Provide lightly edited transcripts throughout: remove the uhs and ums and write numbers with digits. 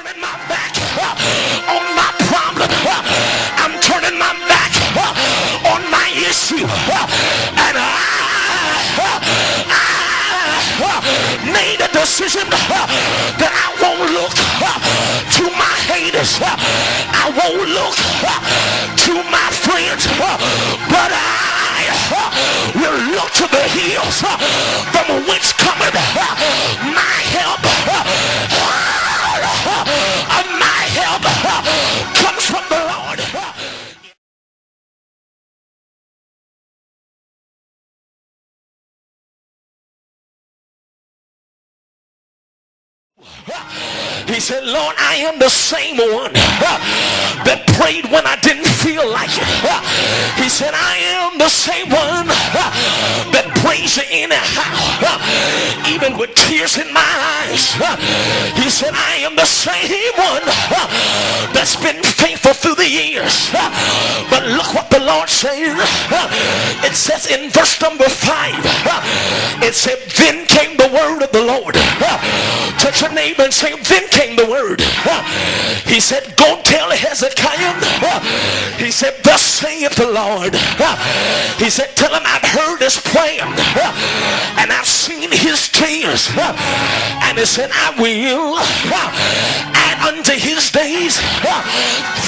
turning my back on my problem. I'm turning my back on my issue. And I made a decision that I won't look to my haters. I won't look to my friends, but I will look to the hills from which cometh my help. My help comes from the Lord. He said, Lord, I am the same one that prayed when I didn't feel like it. He said, I am the same one that prays you anyhow, even with tears in my eyes. He said, I am the same one that's been faithful through the years. But look what the Lord says. It says in verse number 5, it said, then came the word of the Lord. Touch your neighbor and say, then came the word. He said, go tell Hezekiah. He said, thus saith the Lord. He said, tell him I've heard his plan and I've seen his tears. And he said, I will add unto his days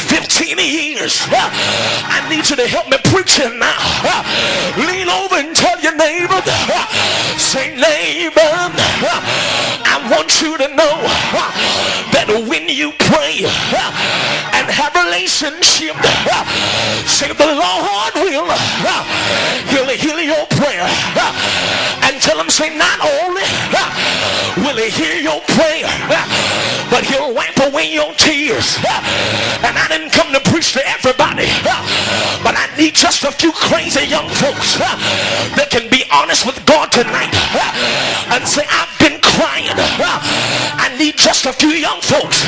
15 years. I need you to help me preach it now. Lean over and tell your neighbor, say, neighbor, I want you to know that when you pray and have a relationship, say the Lord will he'll hear your prayer. And tell him, say, not only will he hear your prayer, but he'll wipe away your tears. And I didn't come to preach to everybody, but I need just a few crazy young folks that can be honest with God tonight and say, I've been crying. I need just a few young folks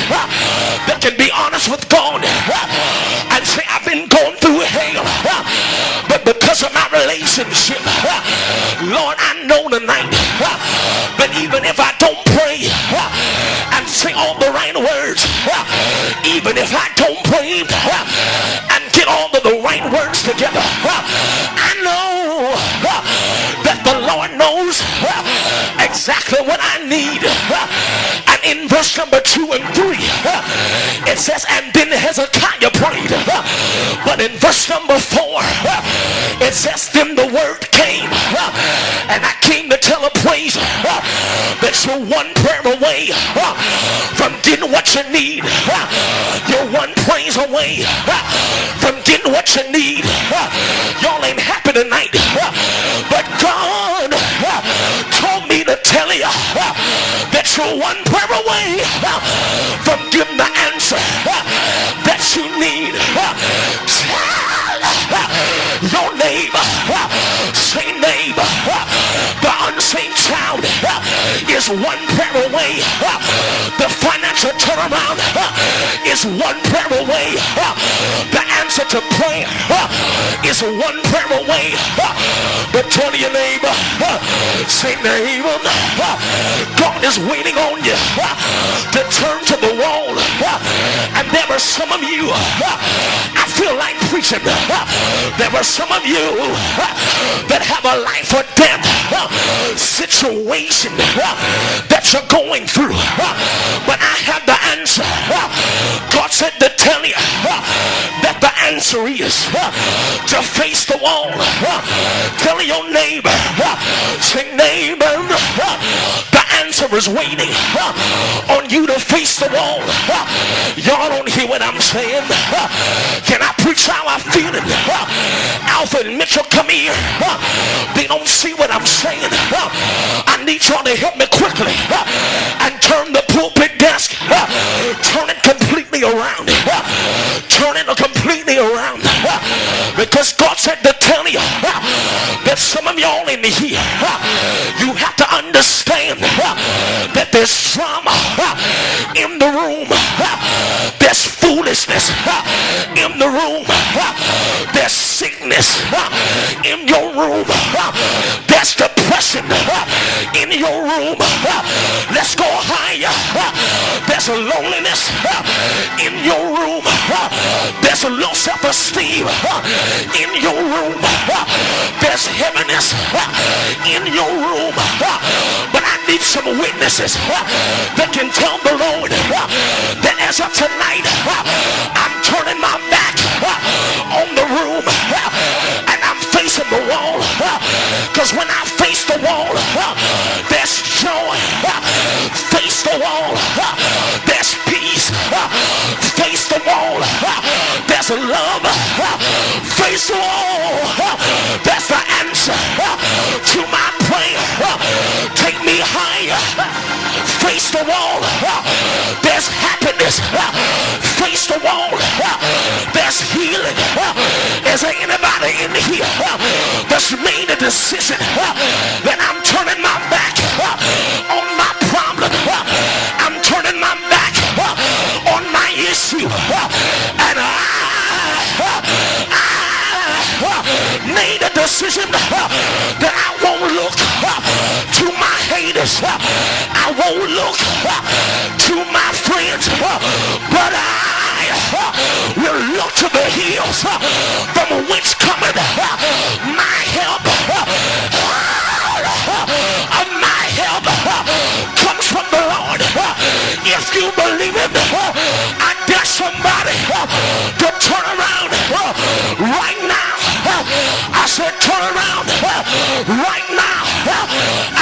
that can be honest with God and say, I've been going through hell, but because of my relationship, Lord, I know tonight that even if I don't pray and say all the right words, even if I don't pray and get all of the right words together, I know that the Lord knows exactly what I need. And in verse number 2 and 3, it says, and then Hezekiah prayed. But in verse number 4, it says, then the word came, and I came to tell a praise that you're one prayer away from getting what you need. You're one praise away from getting what you need. Y'all ain't happy tonight, but God told me to tell you that you're one prayer away from getting the answer that you need. Tell your neighbor, say neighbor, the unsaved child is one prayer away. The financial turnaround is one prayer away. The answer to prayer is one prayer away. But tell your neighbor, say neighbor, God is waiting on you to turn to the wall. And there are some of you, I feel like preaching, there are some of you that have a life or death situation that you're going through, but I have the answer. God said to tell you that the answer is to face the wall. Tell your neighbor, say neighbor, the answer is waiting on you to face the wall. Y'all don't hear what I'm saying? Can I preach how I feel it? Alpha and Mitchell, come here. They don't see what I'm saying. I need y'all to help me quickly and turn the pulpit desk, turn it completely around, turn it completely around, because God said to tell you that some of y'all in here, you have to understand that there's drama in the room. There's foolishness in the room. There's sickness in your room. There's depression in your room. Let's go higher. There's a loneliness in your room. There's a low self-esteem in your room. There's heaviness in your room. But I need some witnesses that can tell the Lord that as of tonight, I'm turning my back on the room and I'm facing the wall. Because when I face the wall, there's joy. Face the wall, there's peace. Face the wall, there's love. Face the wall, that's the answer to my prayer. Take me higher. Face the wall, there's happiness. Face the wall, there's healing. Is there anybody in here that's made a decision that I'm turning my back on my problem? I'm turning my back on my issue, and I made a decision that I won't look to my haters. I won't look to my friends, but I will look to the hills from which cometh my help. My help comes from the Lord. If you believe it, I dare somebody to turn around right now. I said turn around right now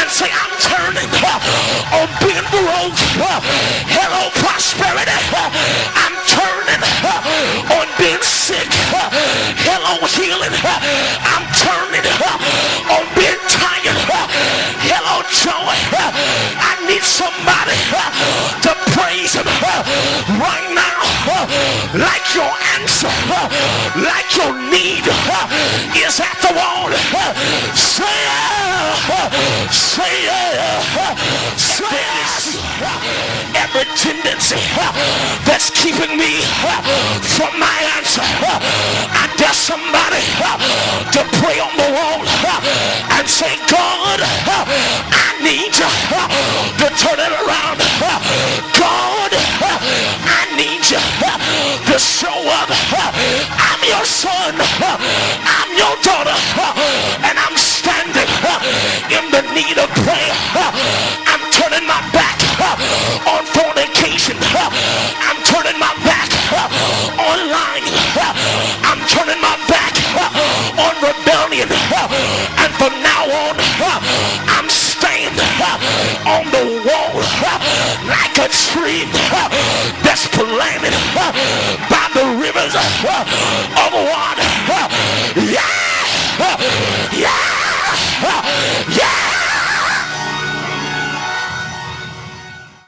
and say I'm turning on being broke. Hello prosperity. I'm turning on being sick. Hello healing. I'm turning on being tired. Hello joy. I need somebody to praise him right now. Like your answer, like your need is at the wall. Say every tendency that's keeping me from my answer. I dare somebody to pray on the wall and say, God, I need you to turn it around. God, I need you to show up. I'm your son, I'm your daughter, and I'm standing in the need of prayer. I'm turning my back on fornication. I'm turning my back on lying. I'm turning my back on rebellion. And from now on, I'm staying on the wall like a tree that's planted by the rivers of water. Yeah! Yeah! Yeah!